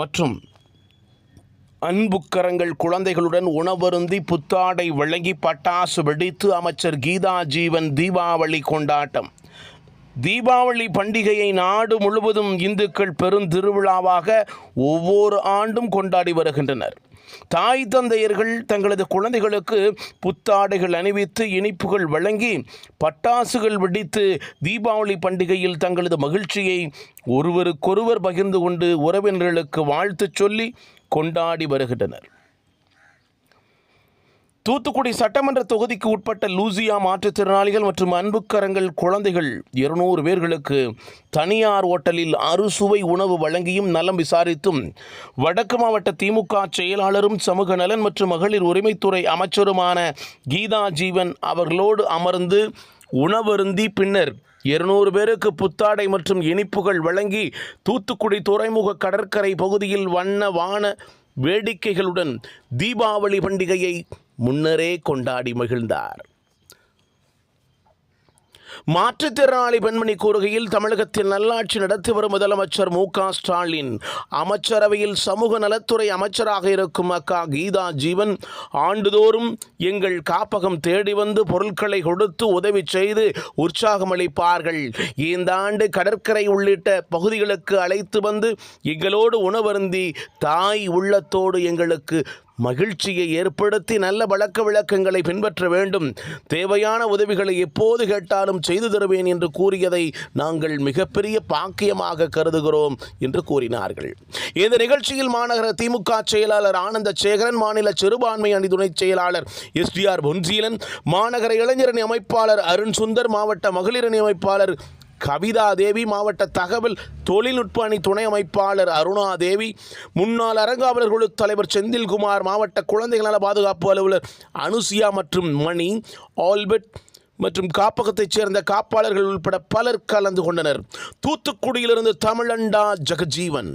மற்றும் அன்புக்கரங்கள் குழந்தைகளுடன் உணவருந்தி புத்தாடை வழங்கி பட்டாசு வெடித்து அமைச்சர் கீதா ஜீவன் தீபாவளி கொண்டாட்டம். தீபாவளி பண்டிகையை நாடு முழுவதும் இந்துக்கள் பெருந்திருவிழாவாக ஒவ்வொரு ஆண்டும் கொண்டாடி வருகின்றனர். தாய் தந்தையர்கள் தங்களது குழந்தைகளுக்கு புத்தாடைகள் அணிவித்து இனிப்புகள் வழங்கி பட்டாசுகள் வெடித்து தீபாவளி பண்டிகையில் தங்களது மகிழ்ச்சியை ஒருவருக்கொருவர் பகிர்ந்து கொண்டு உறவினர்களுக்கு வாழ்த்து சொல்லி கொண்டாடி வருகின்றனர். தூத்துக்குடி சட்டமன்ற தொகுதிக்கு உட்பட்ட லூசியா மாற்றுத்திறனாளிகள் மற்றும் அன்புக்கரங்கள் குழந்தைகள் 200 பேர்களுக்கு தனியார் ஓட்டலில் அறுசுவை உணவு வழங்கியும் நலம் விசாரித்தும் வடக்கு மாவட்ட திமுக செயலாளரும் சமூக நலன் மற்றும் மகளிர் உரிமைத்துறை அமைச்சருமான கீதா ஜீவன் அவர்களோடு அமர்ந்து உணவருந்தி பின்னர் 200 பேருக்கு புத்தாடை மற்றும் இனிப்புகள் வழங்கி தூத்துக்குடி துறைமுக கடற்கரை பகுதியில் வண்ண வான வேடிக்கைகளுடன் தீபாவளி பண்டிகையை முன்னரே கொண்டாடி மகிழ்ந்தார். மாற்றுத்திறனாளி பெண்மணி கூறுகையில், தமிழகத்தில் நல்லாட்சி நடத்தி வரும் முதலமைச்சர் மு.க. ஸ்டாலின் அமைச்சரவையில் சமூக நலத்துறை அமைச்சராக இருக்கும் அக்கா கீதா ஜீவன் ஆண்டுதோறும் எங்கள் காப்பகம் தேடி வந்து பொருட்களை கொடுத்து உதவி செய்து உற்சாகமளிப்பார்கள். இந்த ஆண்டு கடற்கரை உள்ளிட்ட பகுதிகளுக்கு அழைத்து வந்து எங்களோடு உணவருந்தி தாய் உள்ளத்தோடு எங்களுக்கு மகிழ்ச்சியை ஏற்படுத்தி நல்ல பழக்க வழக்கங்களை பின்பற்ற வேண்டும். தேவையான உதவிகளை எப்போது கேட்டாலும் செய்து தருவேன் என்று கூறியதை நாங்கள் மிகப்பெரிய பாக்கியமாக கருதுகிறோம் என்று கூறினார்கள். இந்த நிகழ்ச்சியில் மாநகர திமுக செயலாளர் ஆனந்த சேகரன், மாநில சிறுபான்மை அணி துணை செயலாளர் எஸ்டிஆர் பொன்சீலன், மாநகர இளைஞரணி அமைப்பாளர் அருண் சுந்தர், மாவட்ட மகளிரணி அமைப்பாளர் கவிதா தேவி, மாவட்ட தகவல் தொழில்நுட்ப அணி துணை அமைப்பாளர் அருணா தேவி, முன்னாள் அறங்காவலர் குழு தலைவர் செந்தில்குமார், மாவட்ட குழந்தைகள் நல பாதுகாப்பு அலுவலர் அனுசியா மற்றும் மணி, ஆல்பர்ட் மற்றும் காப்பகத்தைச் சேர்ந்த காப்பாளர்கள் உட்பட பலர் கலந்து கொண்டனர். தூத்துக்குடியிலிருந்து தமிழண்டா ஜெகஜீவன்.